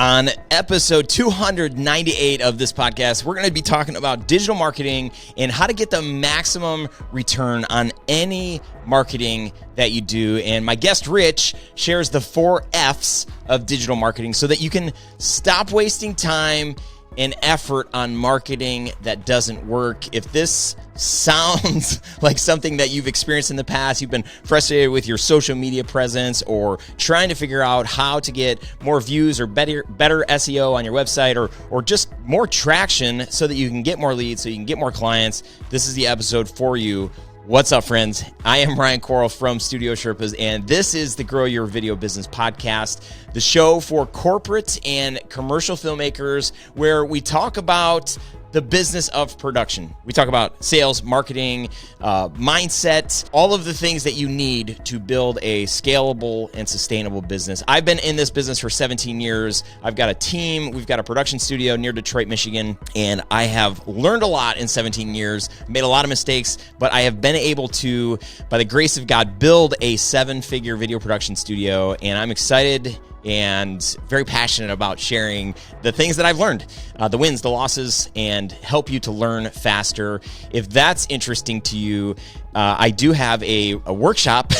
On episode 298 of this podcast, we're going to be talking about digital marketing and how to get the maximum return on any marketing that you do. And my guest, Rich, shares the 4 F's of digital marketing so that you can stop wasting time and effort on marketing that doesn't work. If this sounds like something that you've experienced in the past, you've been frustrated with your social media presence or trying to figure out how to get more views or better SEO on your website or just more traction so that you can get more leads, so you can get more clients, this is the episode for you. What's up, friends? I am Ryan Coral from Studio Sherpas, and this is the Grow Your Video Business podcast, the show for corporate and commercial filmmakers where we talk about the business of production. We talk about sales, marketing, mindset, all of the things that you need to build a scalable and sustainable business. I've been in this business for 17 years. I've got a team. We've got a production studio near Detroit, Michigan, and I have learned a lot in 17 years, made a lot of mistakes, but I have been able to, by the grace of God, build a 7-figure video production studio, and I'm excited and very passionate about sharing the things that I've learned, the wins, the losses, and help you to learn faster. If that's interesting to you, I do have a workshop.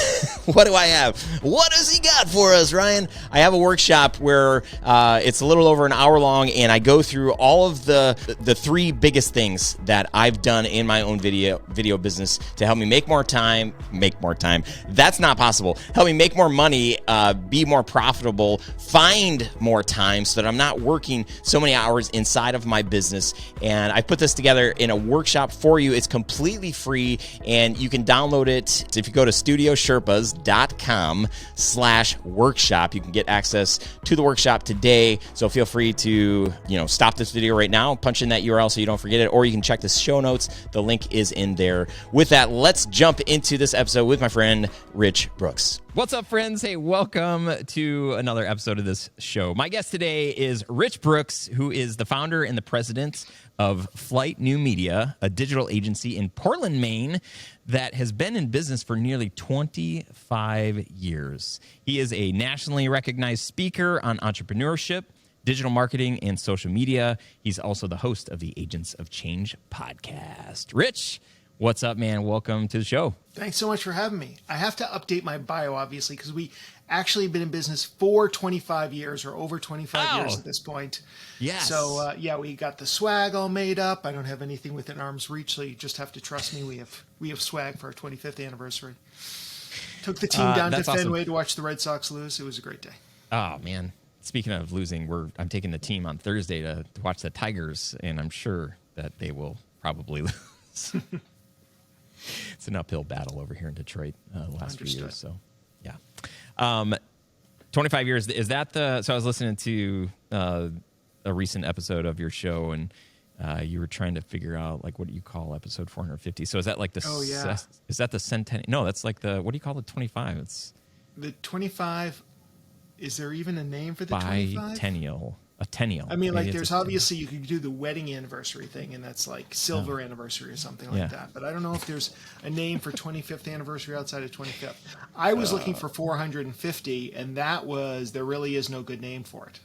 What do I have? What has he got for us, Ryan? I have a workshop where it's a little over an hour long, and I go through all of the 3 biggest things that I've done in my own video business to help me make more time. That's not possible. Help me make more money, be more profitable, find more time so that I'm not working so many hours inside of my business. And I put this together in a workshop for you. It's completely free, and you can download it. If you go to studiosherpas.com/workshop, you can get access to the workshop today. So feel free to, stop this video right now, punch in that URL so you don't forget it, or you can check the show notes. The link is in there. With that, let's jump into this episode with my friend, Rich Brooks. What's up, friends? Hey, welcome to another episode of this show. My guest today is Rich Brooks, who is the founder and the president of Flyte New Media, a digital agency in Portland, Maine, that has been in business for nearly 25 years. He is a nationally recognized speaker on entrepreneurship, digital marketing, and social media. He's also the host of the Agents of Change podcast. Rich, what's up, man? Welcome to the show. Thanks so much for having me. I have to update my bio, obviously, because we actually have been in business for 25 years or over 25 years at this point. Yes. So, we got the swag all made up. I don't have anything within arm's reach, so you just have to trust me. We have swag for our 25th anniversary. Took the team down to Fenway to watch the Red Sox lose. It was a great day. Oh, man. Speaking of losing, I'm taking the team on Thursday to watch the Tigers, and I'm sure that they will probably lose. It's an uphill battle over here in Detroit the last few years. So, yeah. 25 years. Is that so I was listening to a recent episode of your show, and you were trying to figure out, like, what do you call episode 450? So is that like the, is that the centennial? No, that's like what do you call the 25? It's the 25. Is there even a name for the 25? Biennial. A tennial. I mean, like, there's obviously, you could do the wedding anniversary thing, and that's like silver anniversary or something like that. But I don't know if there's a name for 25th anniversary outside of 25th. I was looking for 450, and there really is no good name for it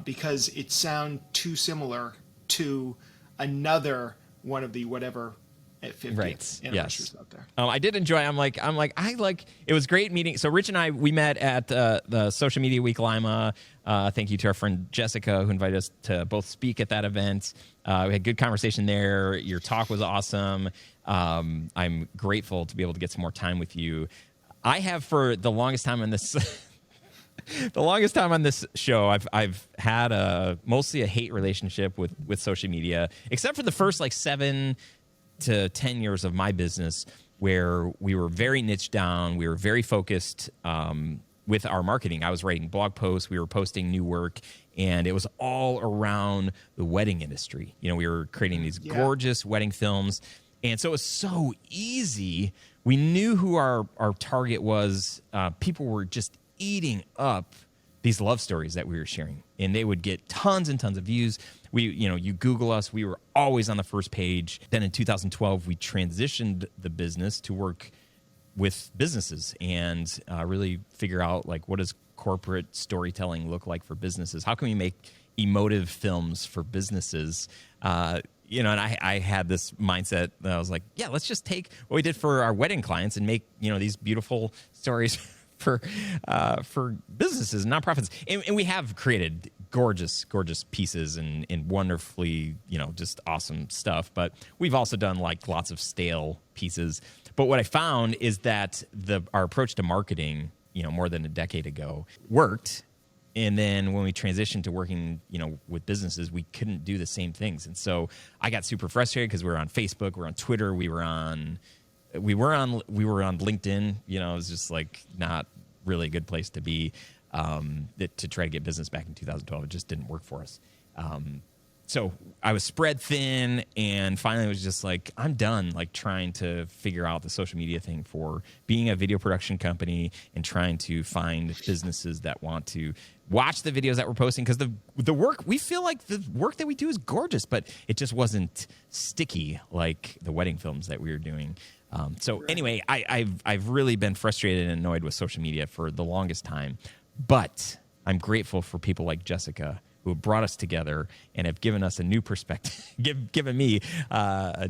because it sounds too similar to another one of the whatever 50th anniversaries out there. I did enjoy. It was great meeting. So Rich and I, we met at the Social Media Week Lima. Thank you to our friend Jessica, who invited us to both speak at that event. We had good conversation there. Your talk was awesome. I'm grateful to be able to get some more time with you. I have, for the longest time on this show, I've had mostly a hate relationship with social media, except for the first 7 to 10 years of my business, where we were very niche down. We were very focused with our marketing. I was writing blog posts. We were posting new work, and it was all around the wedding industry. We were creating these gorgeous wedding films, and so it was so easy. We knew who our target was. People were just eating up these love stories that we were sharing, and they would get tons and tons of views. You Google us, we were always on the first page. Then in 2012, we transitioned the business to work with businesses and really figure out like what does corporate storytelling look like for businesses? How can we make emotive films for businesses? And I had this mindset that I was like, yeah, let's just take what we did for our wedding clients and make, these beautiful stories for businesses and nonprofits. And we have created gorgeous pieces and wonderfully, just awesome stuff. But we've also done like lots of stale pieces. But what I found is that our approach to marketing, more than a decade ago worked. And then when we transitioned to working, with businesses, we couldn't do the same things. And so I got super frustrated because we were on Facebook, we were on Twitter, we were on LinkedIn. It was just like not really a good place to be to try to get business back in 2012. It just didn't work for us. So I was spread thin, and finally was just like, I'm done like trying to figure out the social media thing for being a video production company and trying to find businesses that want to watch the videos that we're posting, because the work, we feel like the work that we do is gorgeous, but it just wasn't sticky like the wedding films that we were doing. Anyway, I've really been frustrated and annoyed with social media for the longest time, but I'm grateful for people like Jessica who have brought us together and have given us a new perspective, given me a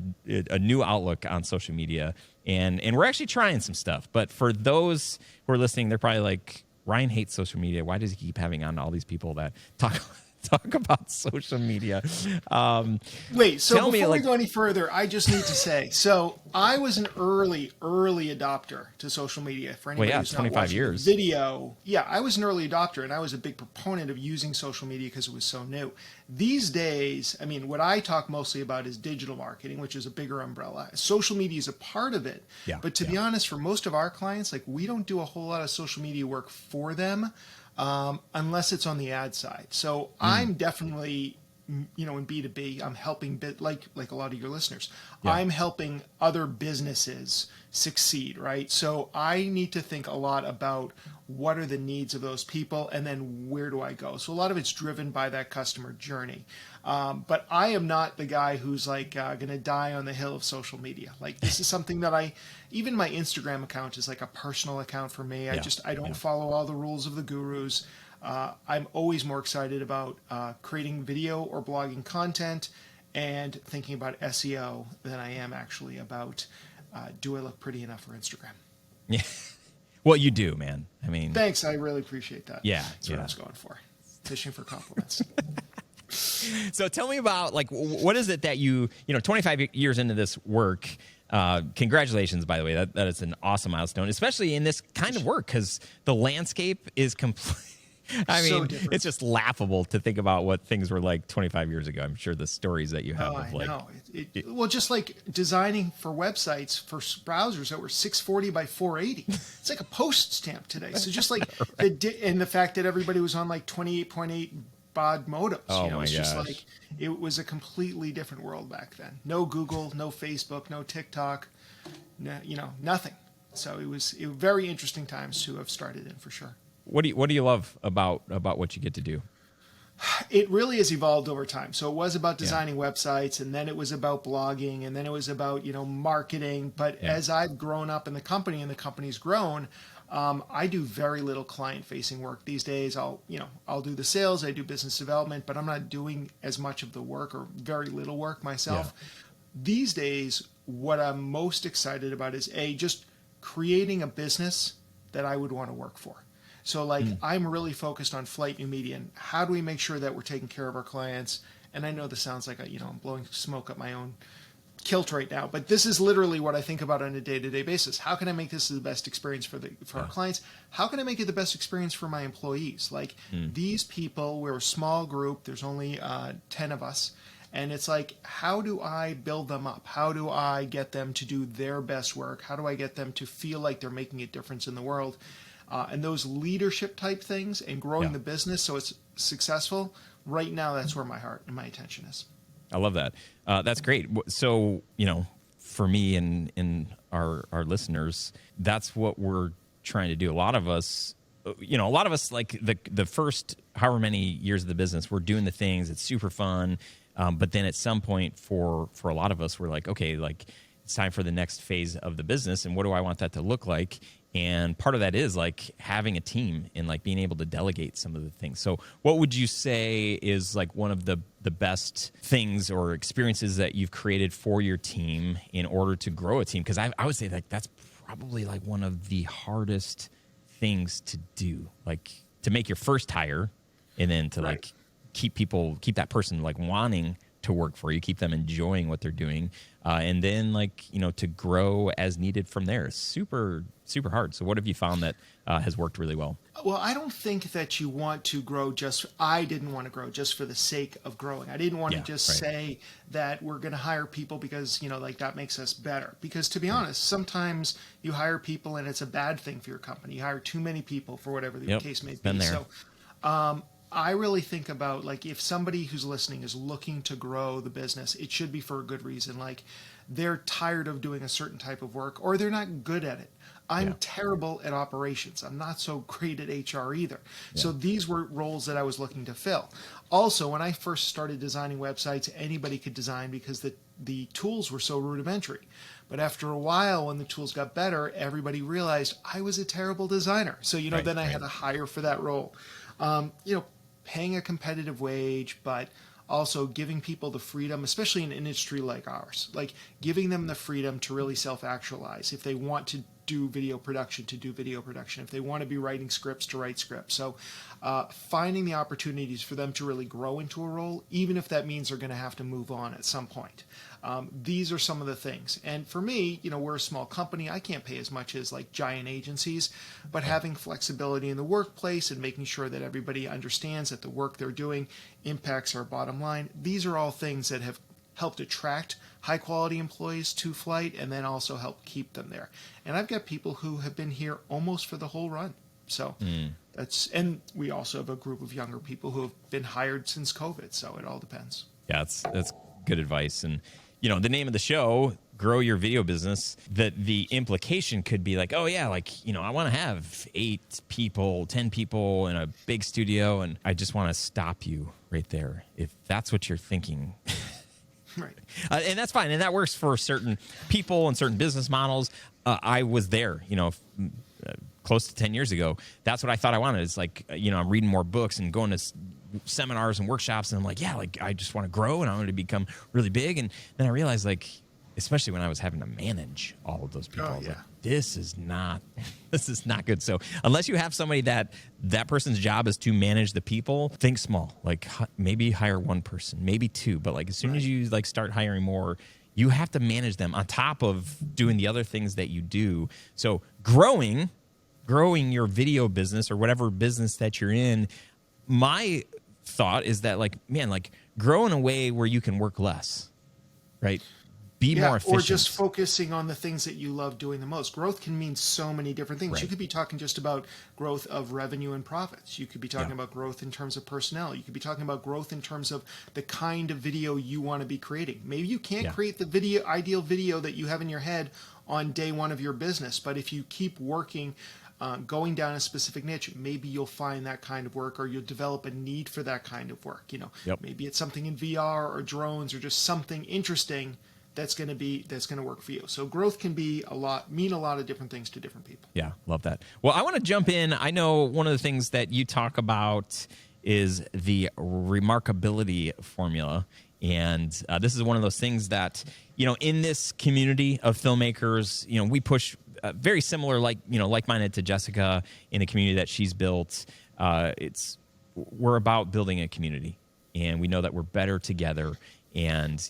new outlook on social media. And we're actually trying some stuff. But for those who are listening, they're probably like, Ryan hates social media. Why does he keep having on all these people that talk about social media? Wait, so before we go any further, I just need to say, so I was an early adopter to social media. For anybody who's 25 not watching years. Video, I was an early adopter, and I was a big proponent of using social media because it was so new. These days, I mean, what I talk mostly about is digital marketing, which is a bigger umbrella. Social media is a part of it, but to be honest, for most of our clients, like, we don't do a whole lot of social media work for them. Unless it's on the ad side. So I'm definitely, in B2B, I'm helping like a lot of your listeners. I'm helping other businesses succeed, right? So I need to think a lot about what are the needs of those people, and then where do I go? So a lot of it's driven by that customer journey. But I am not the guy who's like going to die on the hill of social media. Like, this is something that even my Instagram account is like a personal account for me. I don't follow all the rules of the gurus. I'm always more excited about creating video or blogging content and thinking about SEO than I am actually about do I look pretty enough for Instagram? Yeah. Well, you do, man. I mean, thanks. I really appreciate that. Yeah. That's what I was going for. Fishing for compliments. So tell me about, like, what is it that 25 years into this work, congratulations, by the way, that is an awesome milestone, especially in this kind of work, because the landscape is complete. I mean, so it's just laughable to think about what things were like 25 years ago. I'm sure the stories that you have of like... Well, just like designing for websites for browsers that were 640 by 480. It's like a post stamp today. So just like, and the fact that everybody was on like 28.8 baud modems, it's just like, it was a completely different world back then. No Google, no Facebook, no TikTok, nothing. So it was very interesting times to have started in, for sure. What do you love about what you get to do? It really has evolved over time. So it was about designing websites, and then it was about blogging, and then it was about marketing. But as I've grown up in the company and the company's grown, I do very little client-facing work these days. I'll do the sales, I do business development, but I'm not doing as much of the work, or very little work myself. Yeah. These days, what I'm most excited about is just creating a business that I would want to work for. So I'm really focused on Flyte New Media, and how do we make sure that we're taking care of our clients? And I know this sounds like I'm blowing smoke up my own kilt right now, but this is literally what I think about on a day-to-day basis. How can I make this the best experience for our clients? How can I make it the best experience for my employees? These people, we're a small group. There's only 10 of us. And it's like, how do I build them up? How do I get them to do their best work? How do I get them to feel like they're making a difference in the world? And those leadership type things and growing the business so it's successful, right now, that's where my heart and my attention is. I love that. That's great. So, for me and our listeners, that's what we're trying to do. A lot of us, like the first however many years of the business, we're doing the things. It's super fun. But then at some point for a lot of us, we're like, okay, like, it's time for the next phase of the business. And what do I want that to look like? And part of that is like having a team and like being able to delegate some of the things. So what would you say is like one of the best things or experiences that you've created for your team in order to grow a team? Because I would say like that's probably like one of the hardest things to do, like to make your first hire and then to like keep that person like wanting to work for you, keep them enjoying what they're doing. And then like, to grow as needed from there is super, super hard. So what have you found that has worked really well? Well, I don't think that you want to grow I didn't want to grow just for the sake of growing. I didn't want to just say that we're going to hire people because, like that makes us better. Because to be honest, sometimes you hire people and it's a bad thing for your company. You hire too many people for whatever the case may be. Been there. So, I really think about like if somebody who's listening is looking to grow the business, it should be for a good reason. Like they're tired of doing a certain type of work or they're not good at it. I'm terrible at operations. I'm not so great at HR either. So these were roles that I was looking to fill. Also, when I first started designing websites, anybody could design because the tools were so rudimentary. But after a while, when the tools got better, everybody realized I was a terrible designer. So, then I had to hire for that role. Paying a competitive wage, but also giving people the freedom, especially in an industry like ours, like giving them the freedom to really self-actualize. If they want to do video production, to do video production. If they want to be writing scripts, to write scripts. So finding the opportunities for them to really grow into a role, even if that means they're going to have to move on at some point. These are some of the things. And for me, we're a small company. I can't pay as much as like giant agencies, but having flexibility in the workplace and making sure that everybody understands that the work they're doing impacts our bottom line. These are all things that have helped attract high quality employees to Flyte and then also help keep them there. And I've got people who have been here almost for the whole run. So and we also have a group of younger people who have been hired since COVID. So it all depends. Yeah, that's good advice. And the name of the show, Grow Your Video Business, that the implication could be like, oh yeah, like, I want to have 8 people, 10 people in a big studio. And I just want to stop you right there. If that's what you're thinking. Right. And that's fine. And that works for certain people and certain business models. I was there, close to 10 years ago. That's what I thought I wanted. It's like, I'm reading more books and going to seminars and workshops. And I'm like, yeah, like I just want to grow and I want to become really big. And then I realized like, especially when I was having to manage all of those people, I was like, this is not good. So unless you have somebody that person's job is to manage the people, think small, like maybe hire one person, maybe 2, but like as soon as you like start hiring more, you have to manage them on top of doing the other things that you do. So growing your video business or whatever business that you're in, my thought is that like, man, like grow in a way where you can work less, right? Be more efficient. Or just focusing on the things that you love doing the most. Growth can mean so many different things. You could be talking just about growth of revenue and profits. You could be talking about growth in terms of personnel. You could be talking about growth in terms of the kind of video you want to be creating. Maybe you can't create the ideal video that you have in your head on day one of your business, but if you keep working, going down a specific niche, maybe you'll find that kind of work, or you'll develop a need for that kind of work. Maybe it's something in VR or drones or just something interesting that's going to work for you. So growth can mean a lot of different things to different people. Yeah, love that. Well, I want to jump in. I know one of the things that you talk about is the Remarkability formula. And this is one of those things that, in this community of filmmakers, we push very similar, like-minded to Jessica in a community that she's built. We're about building a community, and we know that we're better together. And,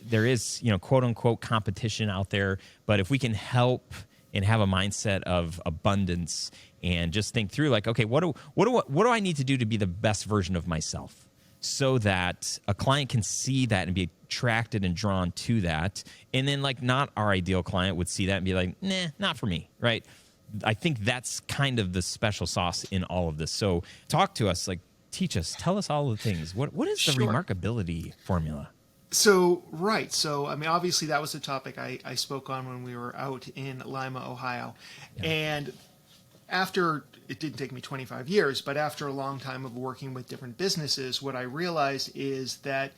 there is, quote unquote competition out there, but if we can help and have a mindset of abundance and just think through like, okay, what do I need to do to be the best version of myself so that a client can see that and be attracted and drawn to that. And then like not our ideal client would see that and be like, nah, not for me. Right. I think that's kind of the special sauce in all of this. So talk to us, like teach us, tell us all the things. What is the Remarkability formula? So, I mean, obviously that was the topic I spoke on when we were out in Lima, Ohio. Yeah. And it didn't take me 25 years, but after a long time of working with different businesses, what I realized is that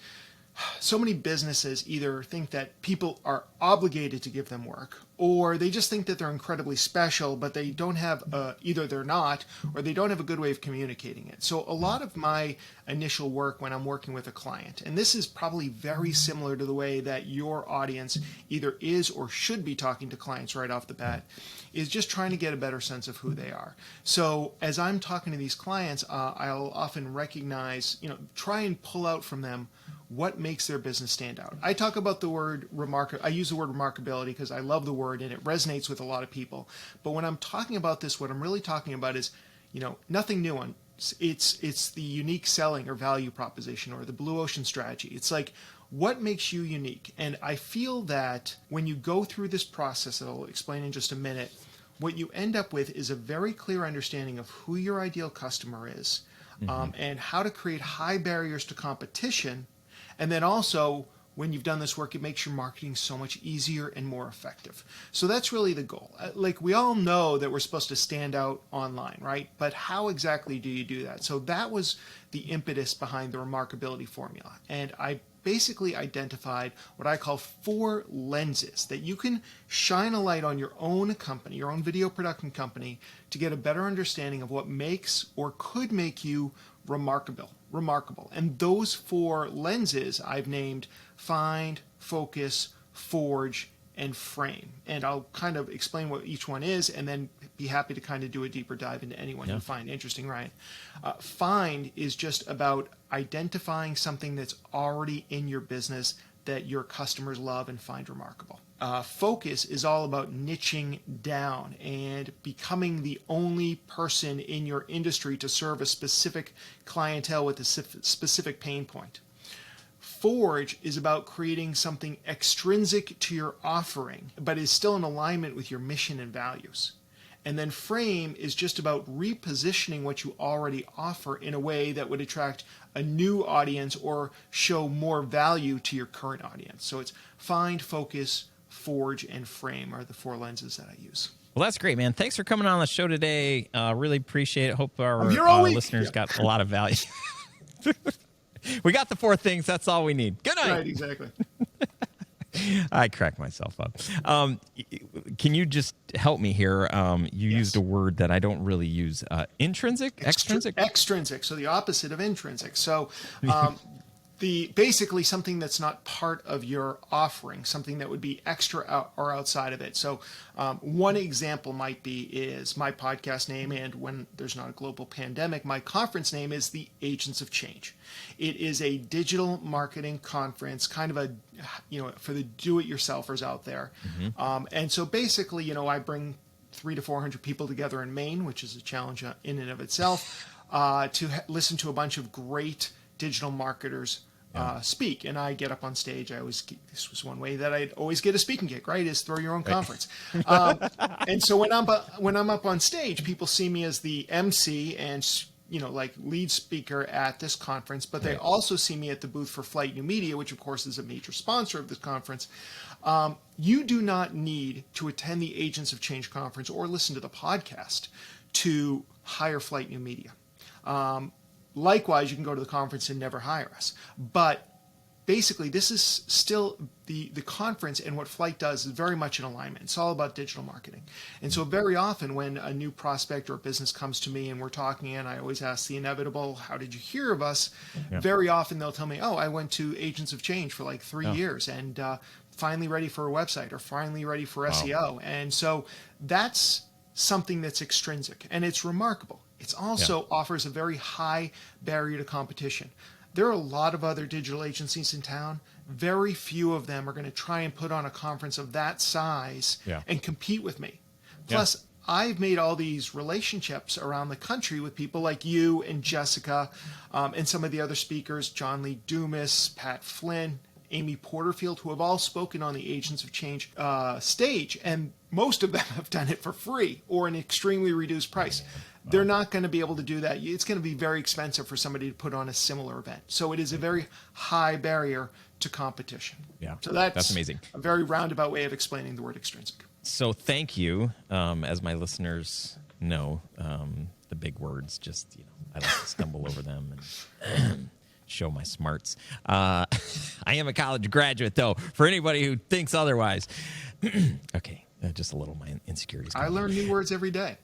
so many businesses either think that people are obligated to give them work, or they just think that they're incredibly special, but they don't have either they're not, or they don't have a good way of communicating it. So a lot of my initial work when I'm working with a client, and this is probably very similar to the way that your audience either is or should be talking to clients right off the bat, is just trying to get a better sense of who they are. So as I'm talking to these clients, I'll often recognize, try and pull out from them what makes their business stand out. I talk about the word I use the word remarkability because I love the word and it resonates with a lot of people. But when I'm talking about this, what I'm really talking about is, nothing new on it's the unique selling or value proposition or the blue ocean strategy. It's like, what makes you unique? And I feel that when you go through this process that I'll explain in just a minute, what you end up with is a very clear understanding of who your ideal customer is, and how to create high barriers to competition. And then also, when you've done this work, it makes your marketing so much easier and more effective. So that's really the goal. Like, we all know that we're supposed to stand out online, right? But how exactly do you do that? So that was the impetus behind the Remarkability formula. And I basically identified what I call 4 lenses that you can shine a light on your own company, your own video production company, to get a better understanding of what makes or could make you remarkable. And those 4 lenses I've named Find, Focus, Forge, and Frame. And I'll kind of explain what each one is and then be happy to kind of do a deeper dive into anyone you find interesting, Ryan. Find is just about identifying something that's already in your business that your customers love and find remarkable. Focus is all about niching down and becoming the only person in your industry to serve a specific clientele with a specific pain point. Forge is about creating something extrinsic to your offering, but is still in alignment with your mission and values. And then Frame is just about repositioning what you already offer in a way that would attract a new audience or show more value to your current audience. So it's Find, Focus, Forge, and Frame are the 4 lenses that I use. Well, that's great, man. Thanks for coming on the show today. Really appreciate it. Hope our listeners got a lot of value. We got the 4 things. That's all we need. Good night. Right, exactly. I crack myself up. Can you just help me here? You used a word that I don't really use. Intrinsic? Extrinsic? Extrinsic. So the opposite of intrinsic. So basically something that's not part of your offering, something that would be extra or outside of it. So one example might is my podcast name, and when there's not a global pandemic, my conference name is the Agents of Change. It is a digital marketing conference, kind of for the do-it-yourselfers out there. And so basically, I bring 300 to 400 people together in Maine, which is a challenge in and of itself, to listen to a bunch of great digital marketers speak. And I get up on stage. This was one way that I'd always get a speaking gig, right? Is throw your own conference. And so when I'm up on stage, people see me as the MC and like lead speaker at this conference, but they also see me at the booth for Flyte New Media, which of course is a major sponsor of this conference. You do not need to attend the Agents of Change conference or listen to the podcast to hire Flyte New Media. Likewise, you can go to the conference and never hire us. But basically, this is still the conference, and what Flyte does is very much in alignment. It's all about digital marketing. And so very often when a new prospect or business comes to me and we're talking, and I always ask the inevitable, how did you hear of us? Very often they'll tell me, I went to Agents of Change for like 3 years and finally ready for a website or finally ready for SEO. And so that's something that's extrinsic, and it's remarkable. It also offers a very high barrier to competition. There are a lot of other digital agencies in town. Very few of them are going to try and put on a conference of that size and compete with me. Plus, I've made all these relationships around the country with people like you and Jessica and some of the other speakers, John Lee Dumas, Pat Flynn, Amy Porterfield, who have all spoken on the Agents of Change stage, and most of them have done it for free or an extremely reduced price. They're not going to be able to do that. It's going to be very expensive for somebody to put on a similar event. So it is a very high barrier to competition. Yeah, so that's amazing. A very roundabout way of explaining the word extrinsic. So thank you. As my listeners know, the big words, just I like to stumble over them. And show my smarts. I am a college graduate, though, for anybody who thinks otherwise. Okay, just a little my insecurities. I learn new words every day.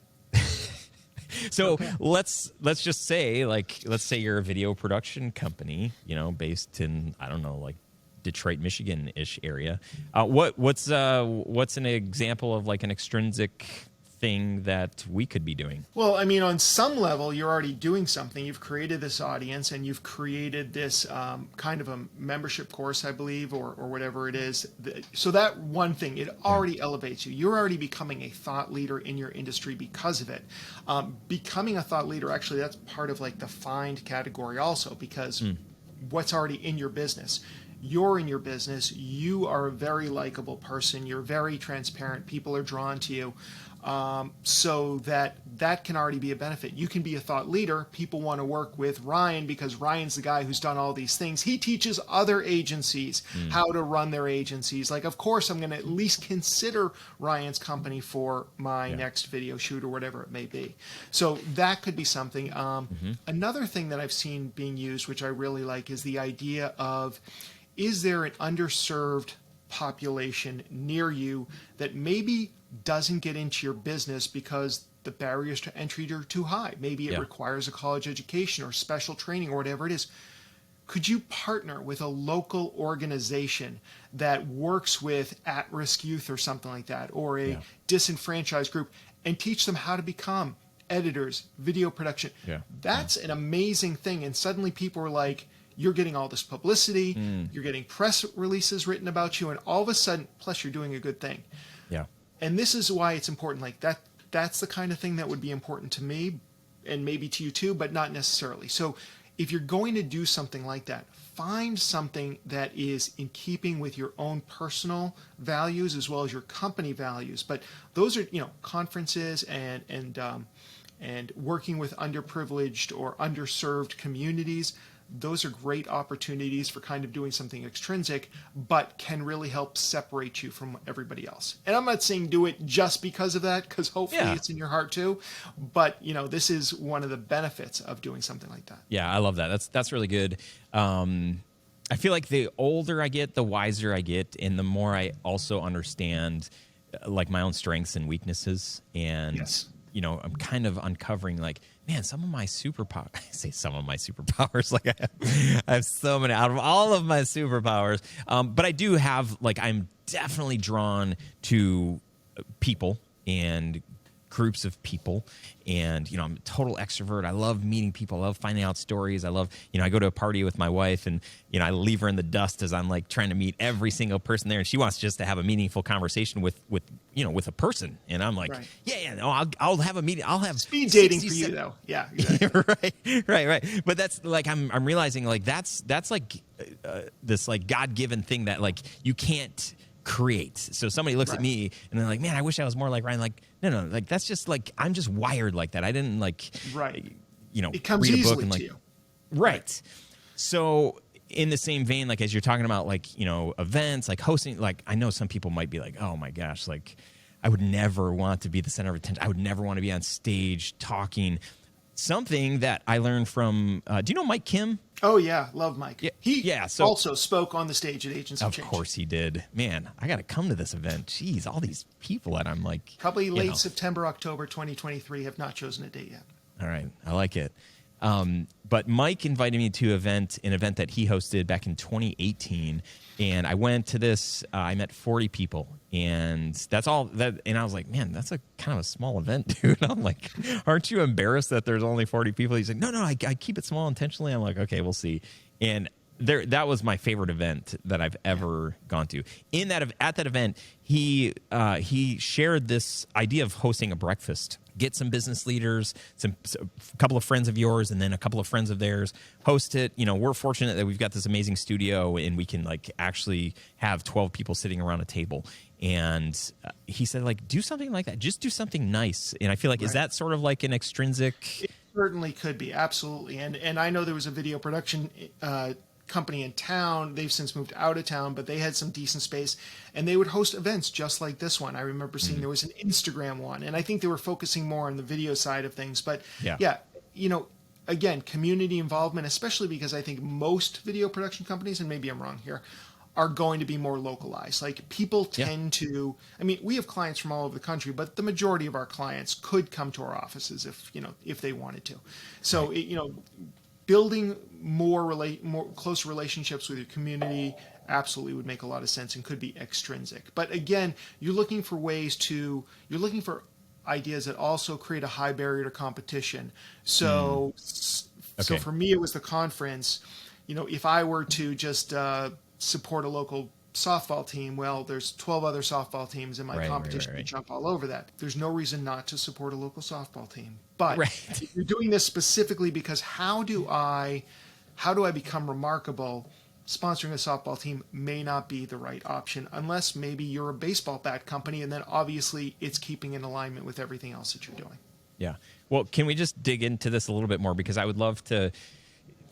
So let's just say, let's say you're a video production company, based in, I don't know, like Detroit, Michigan-ish area. What's an example of like an extrinsic thing that we could be doing? Well, I mean, on some level, you're already doing something. You've created this audience, and you've created this kind of a membership course, I believe, or whatever it is. So that one thing, it already elevates you. You're already becoming a thought leader in your industry because of it. Becoming a thought leader, actually, that's part of like the find category also, because what's already in your business. You're in your business. You are a very likable person. You're very transparent. People are drawn to you. So that can already be a benefit. You can be a thought leader. People want to work with Ryan because Ryan's the guy who's done all these things. He teaches other agencies how to run their agencies. Like, of course, I'm going to at least consider Ryan's company for my next video shoot or whatever it may be. So that could be something. Another thing that I've seen being used, which I really like, is the idea of, is there an underserved population near you that maybe doesn't get into your business because the barriers to entry are too high? Maybe it requires a college education or special training or whatever it is. Could you partner with a local organization that works with at-risk youth or something like that, or a disenfranchised group, and teach them how to become editors, video production? That's an amazing thing. And suddenly people are like, you're getting all this publicity, you're getting press releases written about you, and all of a sudden, plus you're doing a good thing. Yeah. And this is why it's important. Like that's the kind of thing that would be important to me, and maybe to you too, but not necessarily. So if you're going to do something like that, find something that is in keeping with your own personal values as well as your company values. But those are, conferences and working with underprivileged or underserved communities. Those are great opportunities for kind of doing something extrinsic, but can really help separate you from everybody else. And I'm not saying do it just because of that, because hopefully it's in your heart too. But, this is one of the benefits of doing something like that. Yeah, I love that. That's really good. I feel like the older I get, the wiser I get, and the more I also understand like my own strengths and weaknesses. And, I'm kind of uncovering like, man, some of my superpowers, I say some of my superpowers, like I have so many out of all of my superpowers. But I do have, I'm definitely drawn to people and groups of people. And, I'm a total extrovert. I love meeting people. I love finding out stories. I love, I go to a party with my wife and, I leave her in the dust as I'm trying to meet every single person there. And she wants just to have a meaningful conversation with a person. And I'm like, I'll have a meeting. I'll have speed dating for you though. Yeah, exactly. right. But that's I'm realizing that's this God-given thing that you can't create. So somebody looks at me and they're like, man, I wish I was more like Ryan. Like, no, that's just I'm just wired like that. I didn't it comes read a book easily and to you. Right. So in the same vein, as you're talking about events, hosting, I know some people might be like, oh my gosh, I would never want to be the center of attention. I would never want to be on stage talking. Something that I learned from, do you know Mike Kim? Oh, yeah. Love Mike. Yeah, he so, also spoke on the stage at Agents of Change. Of course he did. Man, I got to come to this event. Jeez, all these people that I'm Probably late September, October 2023, have not chosen a date yet. All right. I like it. But Mike invited me to an event that he hosted back in 2018. And I went to this, I met 40 people, and that's all that. And I was like, man, that's a kind of a small event, dude. I'm like, aren't you embarrassed that there's only 40 people? He's like, no, I keep it small intentionally. I'm like, okay, we'll see. And that was my favorite event that I've ever gone to. At that event, he shared this idea of hosting a breakfast. Get some business leaders, a couple of friends of yours, and then a couple of friends of theirs. Host it. We're fortunate that we've got this amazing studio, and we can actually have 12 people sitting around a table. And he said, do something like that. Just do something nice. And I feel is that sort of an extrinsic? It certainly could be, absolutely. And I know there was a video production company in town. They've since moved out of town, but they had some decent space, and they would host events just like this one. I remember seeing there was an Instagram one, and I think they were focusing more on the video side of things. But again, community involvement, especially because I think most video production companies, and maybe I'm wrong here, are going to be more localized. Like people tend to, I mean, we have clients from all over the country, but the majority of our clients could come to our offices if they wanted to. So, building more close relationships with your community absolutely would make a lot of sense and could be extrinsic. But again, you're looking for ideas that also create a high barrier to competition. So, so for me, it was the conference. If I were to just support a local softball team, well, there's 12 other softball teams, and my competition can jump all over that. There's no reason not to support a local softball team. But if you're doing this specifically because how do I become remarkable? Sponsoring a softball team may not be the right option unless maybe you're a baseball bat company, and then obviously it's keeping in alignment with everything else that you're doing. Yeah. Well, can we just dig into this a little bit more? Because I would love to.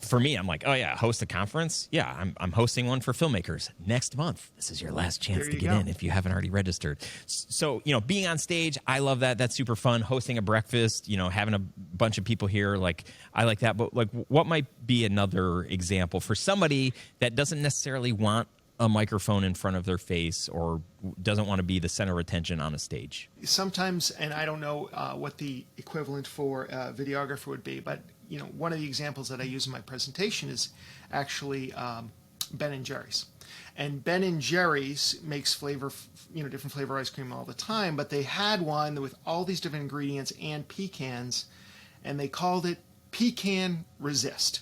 For me, I'm like, oh yeah, host a conference. Yeah, I'm hosting one for filmmakers next month. This is your last chance to get in if you haven't already registered. So, being on stage, I love that. That's super fun. Hosting a breakfast, having a bunch of people here, like I like that. But like, what might be another example for somebody that doesn't necessarily want a microphone in front of their face or doesn't want to be the center of attention on a stage? Sometimes, and I don't know what the equivalent for a videographer would be, but one of the examples that I use in my presentation is actually Ben and Jerry's. And Ben and Jerry's makes different flavor ice cream all the time, but they had one with all these different ingredients and pecans, and they called it Pecan Resist.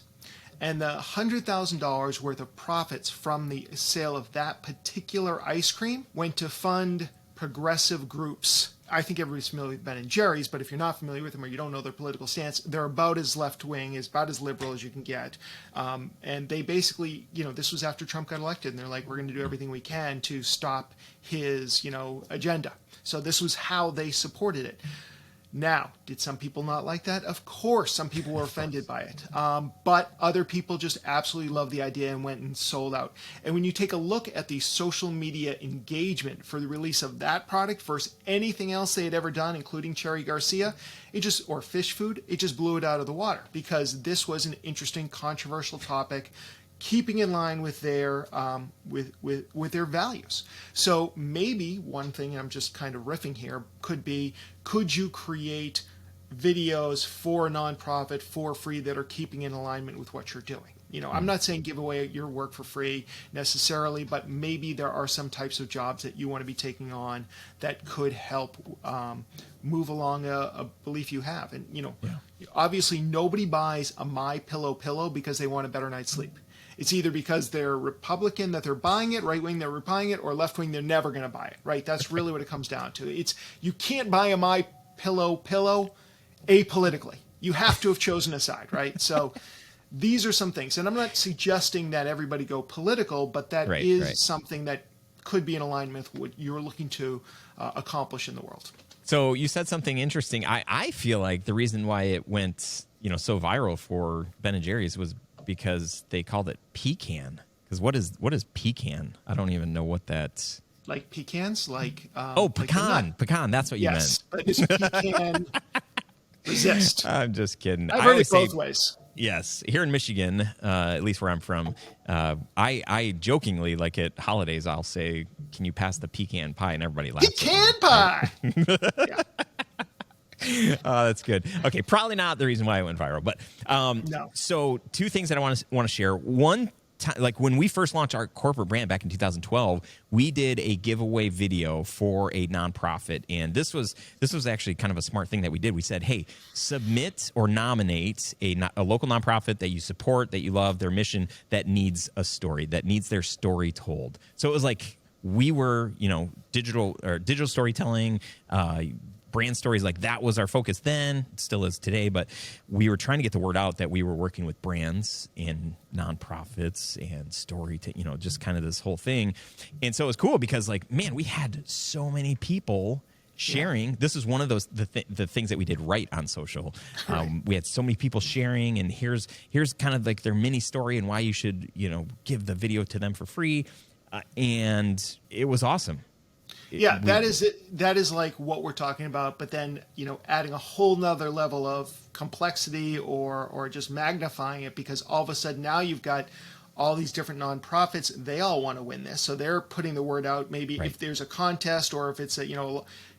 And the $100,000 worth of profits from the sale of that particular ice cream went to fund progressive groups. I think everybody's familiar with Ben and Jerry's, but if you're not familiar with them or you don't know their political stance, they're about as left-wing, about as liberal as you can get. And they basically, this was after Trump got elected, and they're like, we're going to do everything we can to stop his, agenda. So this was how they supported it. Now, did some people not like that? Of course, some people were offended by it. But other people just absolutely loved the idea and went and sold out. And when you take a look at the social media engagement for the release of that product versus anything else they had ever done, including Cherry Garcia, or fish food, it just blew it out of the water because this was an interesting, controversial topic, keeping in line with their with their values. So maybe one thing, and I'm just kind of riffing here, could you create videos for a nonprofit for free that are keeping in alignment with what you're doing? I'm not saying give away your work for free necessarily, but maybe there are some types of jobs that you want to be taking on that could help move along a belief you have. And obviously nobody buys a MyPillow pillow because they want a better night's sleep. It's either because they're Republican that they're buying it, right wing they're buying it, or left wing they're never going to buy it, right? That's really what it comes down to. You can't buy a MyPillow pillow apolitically. You have to have chosen a side, right? So these are some things. And I'm not suggesting that everybody go political, but that is something that could be in alignment with what you're looking to accomplish in the world. So you said something interesting. I feel like the reason why it went so viral for Ben & Jerry's was because they called it pecan. Because what is pecan? I don't even know what that's. Like pecans? Like pecan. Like pecan. That's what you meant. Yes, but it's pecan resist. I'm just kidding. I've heard it both ways. Yes. Here in Michigan, at least where I'm from, I jokingly, like at holidays, I'll say, can you pass the pecan pie? And everybody laughs. Pecan pie! Yeah. Oh, that's good. Okay, probably not the reason why it went viral, but No. So two things that I want to share. One, like when we first launched our corporate brand back in 2012, we did a giveaway video for a nonprofit, and this was actually kind of a smart thing that we did. We said, hey, submit or nominate a local nonprofit that you support, that you love, their mission, that needs a story, that needs their story told. So it was like we were, digital storytelling. Brand stories, like that was our focus then, it still is today, but we were trying to get the word out that we were working with brands and nonprofits and just kind of this whole thing. And so it was cool because we had so many people sharing. Yeah. This is one of those the things that we did right on social. We had so many people sharing, and here's kind of like their mini story and why you should give the video to them for free, and it was awesome. Yeah, that is it. That is like what we're talking about. But then, adding a whole nother level of complexity or just magnifying it, because all of a sudden now you've got all these different nonprofits. They all want to win this, so they're putting the word out. Maybe if there's a contest, or if it's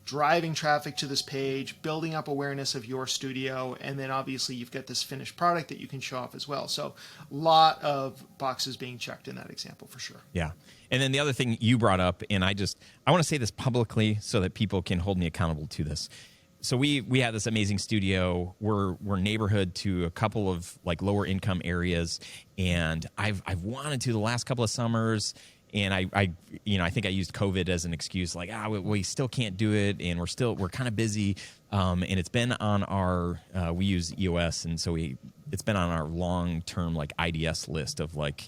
driving traffic to this page, building up awareness of your studio, and then obviously you've got this finished product that you can show off as well. So a lot of boxes being checked in that example for sure. Yeah. And then the other thing you brought up, and I want to say this publicly so that people can hold me accountable to this. So we have this amazing studio. We're neighborhood to a couple of like lower income areas, and I've wanted to the last couple of summers. And I think I used COVID as an excuse, like, we still can't do it, and we're kind of busy. And it's been on our, we use EOS, and so it's been on our long-term like IDS list of like,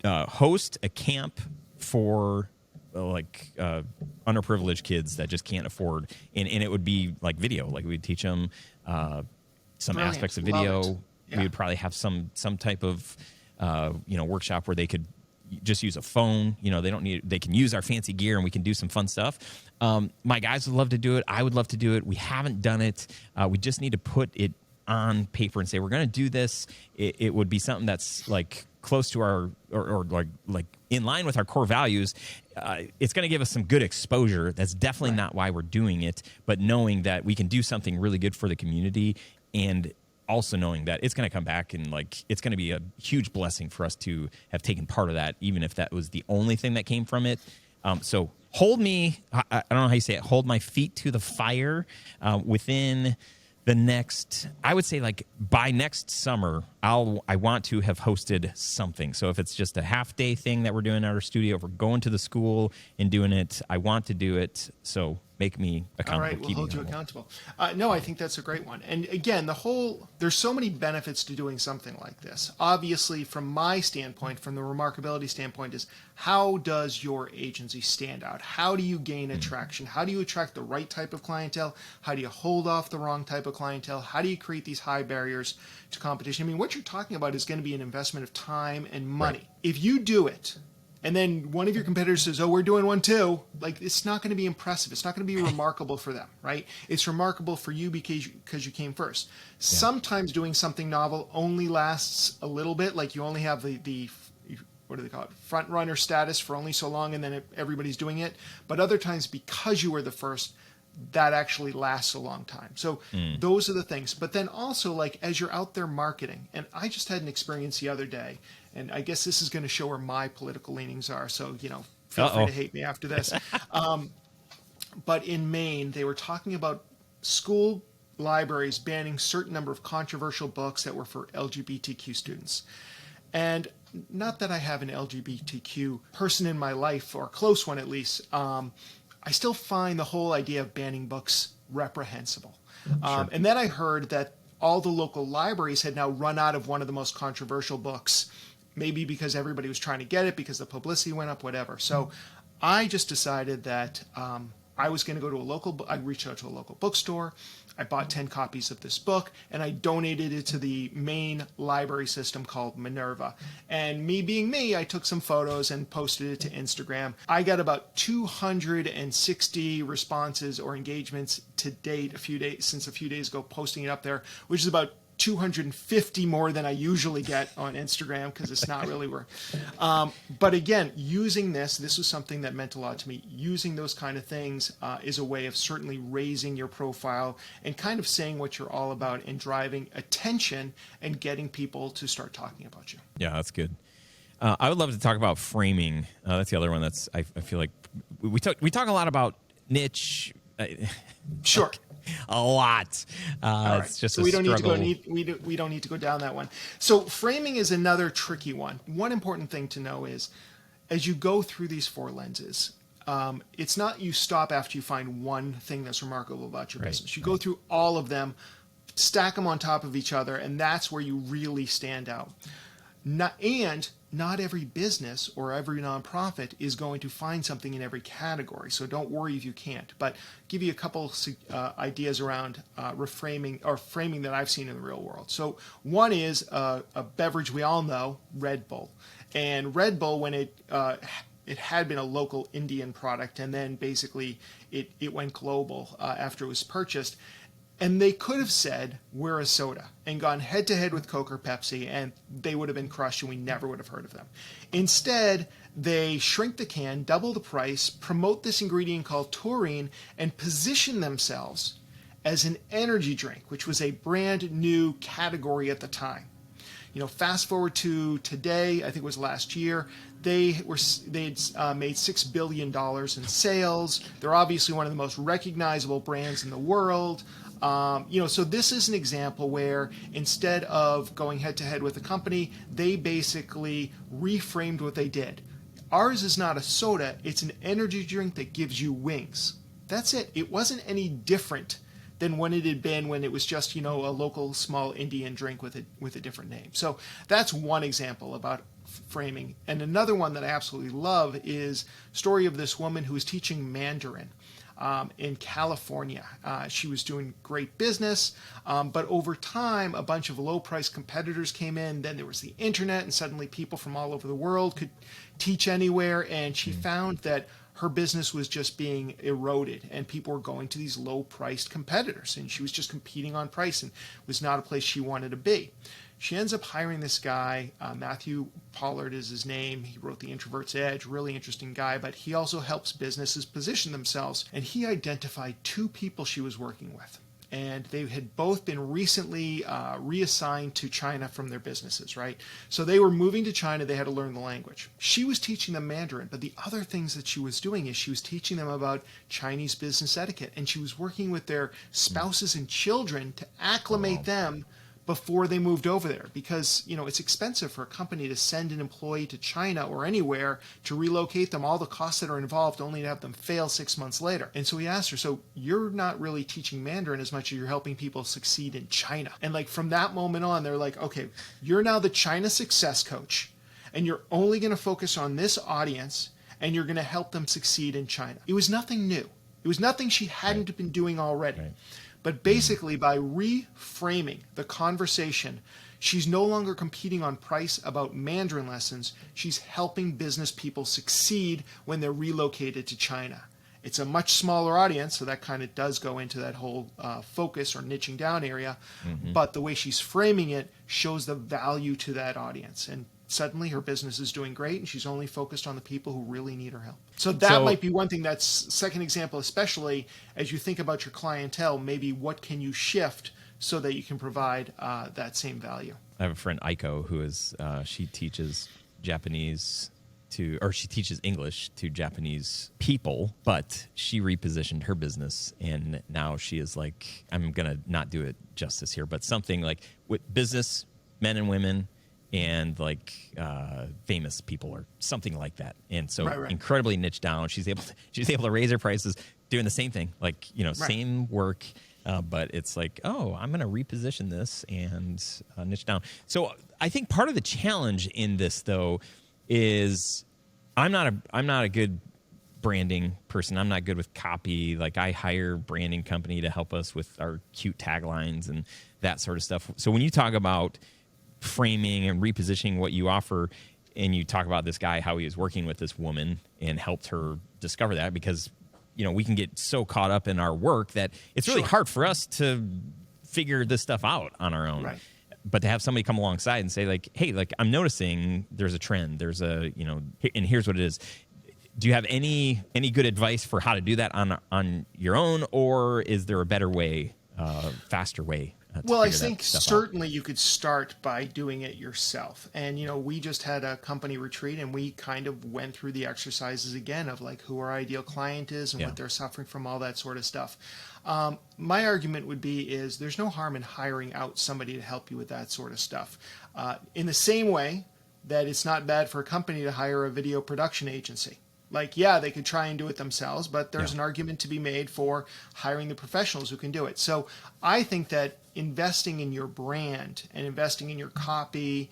host a camp for underprivileged kids that just can't afford, and it would be like video, like we'd teach them some aspects of video. Yeah. We would probably have some type of workshop where they could just use a phone. They can use our fancy gear, and we can do some fun stuff. My guys would love to do it. I would love to do it. We haven't done it. We just need to put it on paper and say, we're going to do this. It would be something that's like close to our, or like in line with our core values. It's going to give us some good exposure. That's definitely not why we're doing it, but knowing that we can do something really good for the community, and also knowing that it's going to come back, and like it's going to be a huge blessing for us to have taken part of that, even if that was the only thing that came from it. So hold me, I don't know how you say it, hold my feet to the fire within the next, I would say like by next summer, I want to have hosted something. So if it's just a half day thing that we're doing at our studio, if we're going to the school and doing it, I want to do it. So make me accountable. All right, we'll hold you accountable. No, I think that's a great one. And again, there's so many benefits to doing something like this. Obviously, from my standpoint, from the Remarkability standpoint, is how does your agency stand out? How do you gain attraction? How do you attract the right type of clientele? How do you hold off the wrong type of clientele? How do you create these high barriers to competition? I mean, what you're talking about is going to be an investment of time and money. Right. If you do it, and then one of your competitors says, we're doing one too, like, it's not going to be impressive. It's not going to be remarkable for them, right? It's remarkable for you because you came first. Yeah. Sometimes doing something novel only lasts a little bit. Like, you only have the what do they call it? Front runner status for only so long, and then everybody's doing it. But other times, because you were the first, that actually lasts a long time. So those are the things. But then also, like, as you're out there marketing, and I just had an experience the other day, and I guess this is going to show where my political leanings are. So, feel free to hate me after this. But in Maine, they were talking about school libraries banning certain number of controversial books that were for LGBTQ students. And not that I have an LGBTQ person in my life, or a close one at least, I still find the whole idea of banning books reprehensible. Sure. And then I heard that all the local libraries had now run out of one of the most controversial books, maybe because everybody was trying to get it, because the publicity went up, whatever. So I just decided that I was going to go to I reached out to a local bookstore. I bought 10 copies of this book, and I donated it to the Maine library system called Minerva. And me being me, I took some photos and posted it to Instagram. I got about 260 responses or engagements to date, since a few days ago, posting it up there, which is about 250 more than I usually get on Instagram, because it's not really work. But again, using this was something that meant a lot to me. Using those kind of things is a way of certainly raising your profile and kind of saying what you're all about, and driving attention and getting people to start talking about you. Yeah, that's good. I would love to talk about framing. That's the other one that's, I feel like we talk a lot about niche. Sure. A lot. Right. It's just so a we don't struggle. we don't need to go down that one. So framing is another tricky one. One important thing to know is, as you go through these four lenses, it's not you stop after you find one thing that's remarkable about your business. You go through all of them, stack them on top of each other, and that's where you really stand out. Not every business or every nonprofit is going to find something in every category, so don't worry if you can't. But give you a couple ideas around reframing or framing that I've seen in the real world. So one is a beverage we all know, Red Bull. And Red Bull, when it it had been a local Indian product, and then basically it went global after it was purchased. And they could have said, we're a soda, and gone head to head with Coke or Pepsi, and they would have been crushed and we never would have heard of them. Instead, they shrink the can, double the price, promote this ingredient called taurine, and position themselves as an energy drink, which was a brand new category at the time. Fast forward to today, I think it was last year, they'd made $6 billion in sales. They're obviously one of the most recognizable brands in the world. So this is an example where instead of going head to head with a company, they basically reframed what they did. Ours is not a soda, it's an energy drink that gives you wings. That's it. It wasn't any different than when it had been when it was just, a local small Indian drink with a different name. So that's one example about framing. And another one that I absolutely love is the story of this woman who was teaching Mandarin in California. She was doing great business, but over time, a bunch of low-priced competitors came in. Then there was the internet, and suddenly people from all over the world could teach anywhere, and she found that her business was just being eroded, and people were going to these low-priced competitors, and she was just competing on price, and it was not a place she wanted to be. She ends up hiring this guy, Matthew Pollard is his name. He wrote The Introvert's Edge, really interesting guy, but he also helps businesses position themselves, and he identified two people she was working with. And they had both been recently reassigned to China from their businesses, right? So they were moving to China. They had to learn the language. She was teaching them Mandarin, but the other things that she was doing is she was teaching them about Chinese business etiquette, and she was working with their spouses and children to acclimate them before they moved over there, because it's expensive for a company to send an employee to China or anywhere to relocate them, all the costs that are involved, only to have them fail 6 months later. And so we asked her, so you're not really teaching Mandarin as much as you're helping people succeed in China. And from that moment on, they're like, okay, you're now the China success coach, and you're only going to focus on this audience, and you're going to help them succeed in China. It was nothing new. It was nothing she hadn't been doing already. Right. But basically, by reframing the conversation, she's no longer competing on price about Mandarin lessons. She's helping business people succeed when they're relocated to China. It's a much smaller audience, so that kind of does go into that whole focus or niching down area. Mm-hmm. But the way she's framing it shows the value to that audience. And suddenly her business is doing great, and she's only focused on the people who really need her help. So that might be one thing. That's second example, especially as you think about your clientele, maybe what can you shift so that you can provide that same value. I have a friend, Aiko, who is, she teaches she teaches English to Japanese people, but she repositioned her business, and now she is like, I'm going to not do it justice here, but something like with business, men and women, and famous people or something like that. And so incredibly niche down. She's able to raise her prices doing the same thing, same work. But it's like, oh, I'm going to reposition this and niche down. So I think part of the challenge in this, though, is I'm not a good branding person. I'm not good with copy. I hire branding company to help us with our cute taglines and that sort of stuff. So when you talk about framing and repositioning what you offer, and you talk about this guy, how he was working with this woman and helped her discover that, because we can get so caught up in our work that it's really hard for us to figure this stuff out on our own. Right. But to have somebody come alongside and say hey, I'm noticing there's a trend, there's a, and here's what it is. Do you have any good advice for how to do that on your own, or is there a better way, faster way? Well, I think certainly you could start by doing it yourself. And, we just had a company retreat, and we kind of went through the exercises again of who our ideal client is and what they're suffering from, all that sort of stuff. My argument would be is there's no harm in hiring out somebody to help you with that sort of stuff. In the same way that it's not bad for a company to hire a video production agency. They could try and do it themselves, but there's an argument to be made for hiring the professionals who can do it. So I think that investing in your brand and investing in your copy,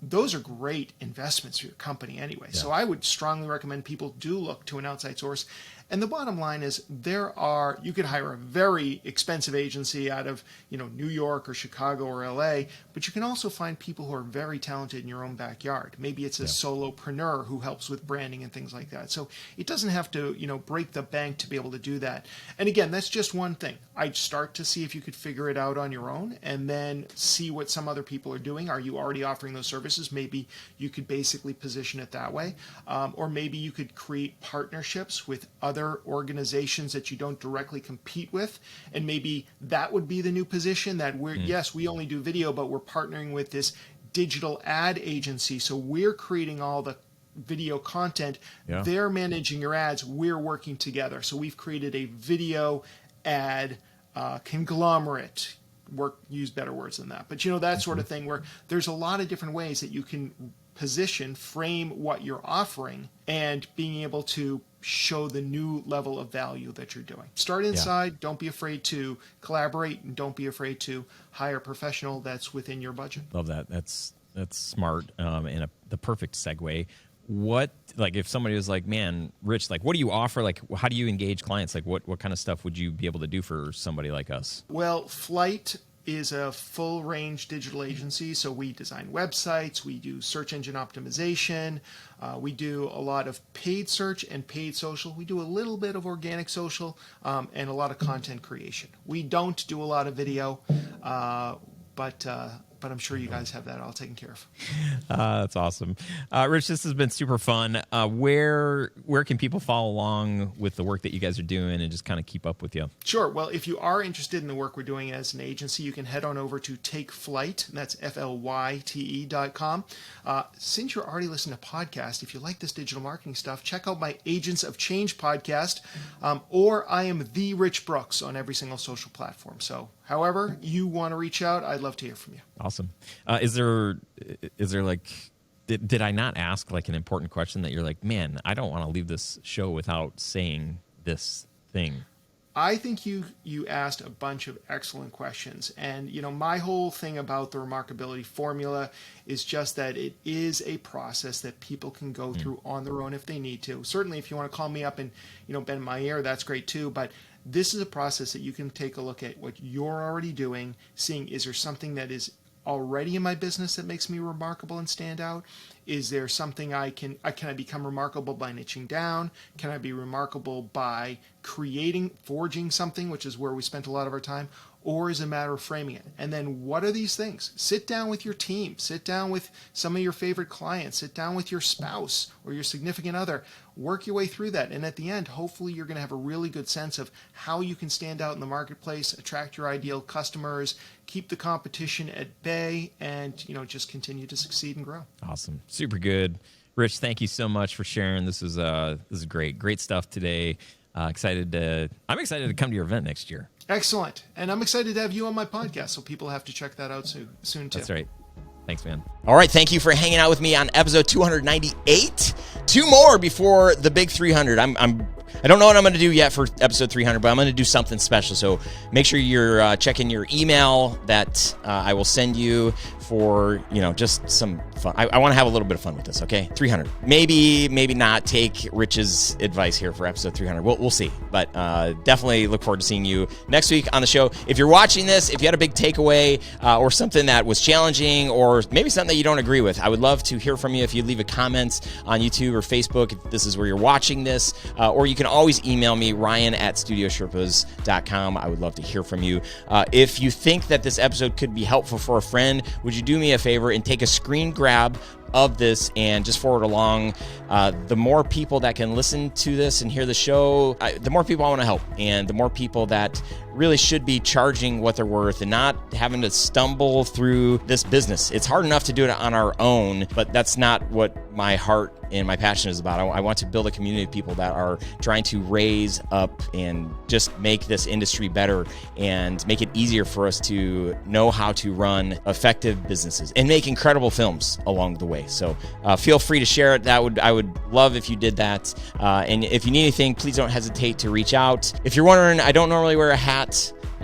those are great investments for your company anyway. Yeah. So I would strongly recommend people do look to an outside source. And the bottom line is you could hire a very expensive agency out of, New York or Chicago or LA, but you can also find people who are very talented in your own backyard. Maybe it's a solopreneur who helps with branding and things like that. So it doesn't have to, break the bank to be able to do that. And again, that's just one thing. I'd start to see if you could figure it out on your own and then see what some other people are doing. Are you already offering those services? Maybe you could basically position it that way. Or maybe you could create partnerships with other organizations that you don't directly compete with. And maybe that would be the new position that yes, we only do video, but we're partnering with this digital ad agency. So we're creating all the video content. Yeah. They're managing your ads. We're working together. So we've created a video ad conglomerate. Use better words than that. But that sort of thing where there's a lot of different ways that you can frame what you're offering and being able to show the new level of value that you're doing. Start inside. Yeah. Don't be afraid to collaborate, and don't be afraid to hire a professional that's within your budget. Love that. That's smart and the perfect segue. If somebody was like, man, Rich, what do you offer? How do you engage clients? What kind of stuff would you be able to do for somebody like us? Well, Flyte is a full range digital agency. So we design websites, we do search engine optimization, we do a lot of paid search and paid social. We do a little bit of organic social and a lot of content creation. We don't do a lot of video, but I'm sure you guys have that all taken care of. That's awesome. Rich, this has been super fun. Where can people follow along with the work that you guys are doing and just kind of keep up with you? Sure. Well, if you are interested in the work we're doing as an agency, you can head on over to TakeFlyte, and that's FLYTE.com. Since you're already listening to podcasts, if you like this digital marketing stuff, check out my Agents of Change podcast, or I am The Rich Brooks on every single social platform. So however you want to reach out, I'd love to hear from you. Awesome. Is there did I not ask an important question that you're like, man, I don't want to leave this show without saying this thing? I think you asked a bunch of excellent questions. And, my whole thing about the Remarkability formula is just that it is a process that people can go through on their own if they need to. Certainly, if you want to call me up and, bend my ear, that's great too. But this is a process that you can take a look at what you're already doing, seeing is there something that is already in my business that makes me remarkable and stand out? Is there something can I become remarkable by niching down? Can I be remarkable by forging something, which is where we spent a lot of our time? Or is it a matter of framing it? And then what are these things? Sit down with your team. Sit down with some of your favorite clients. Sit down with your spouse or your significant other. Work your way through that. And at the end, hopefully you're going to have a really good sense of how you can stand out in the marketplace, attract your ideal customers, keep the competition at bay, and just continue to succeed and grow. Awesome. Super good. Rich, thank you so much for sharing. This is great stuff today. I'm excited to come to your event next year. Excellent. And I'm excited to have you on my podcast, so people have to check that out soon too. That's right. Thanks, man. All right. Thank you for hanging out with me on episode 298. 2 more before the big 300. I don't know what I'm going to do yet for episode 300, but I'm going to do something special. So make sure you're checking your email that I will send you for, just some fun. I want to have a little bit of fun with this, okay? 300. Maybe not take Rich's advice here for episode 300. We'll see. But definitely look forward to seeing you next week on the show. If you're watching this, if you had a big takeaway or something that was challenging or maybe something that you don't agree with, I would love to hear from you. If you leave a comment on YouTube or Facebook, if this is where you're watching this, or you can always email me, ryan@studiosherpas.com. I would love to hear from you. If you think that this episode could be helpful for a friend, would you do me a favor and take a screen grab of this and just forward along? The more people that can listen to this and hear the show, the more people I want to help, and the more people that really should be charging what they're worth and not having to stumble through this business. It's hard enough to do it on our own, but that's not what my heart and my passion is about. I want to build a community of people that are trying to raise up and just make this industry better and make it easier for us to know how to run effective businesses and make incredible films along the way. So feel free to share it. I would love if you did that. And if you need anything, please don't hesitate to reach out. If you're wondering, I don't normally wear a hat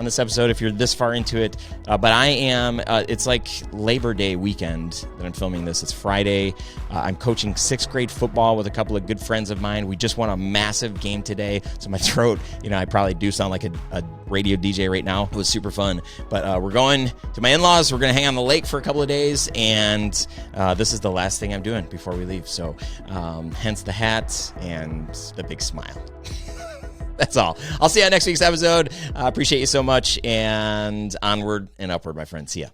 on this episode if you're this far into it. But I am, it's like Labor Day weekend that I'm filming this. It's Friday. I'm coaching 6th grade football with a couple of good friends of mine. We just won a massive game today. So my throat, I probably do sound like a radio DJ right now. It was super fun. But we're going to my in-laws. We're going to hang on the lake for a couple of days. And this is the last thing I'm doing before we leave. So hence the hat and the big smile. That's all. I'll see you on next week's episode. Appreciate you so much. And onward and upward, my friends. See ya.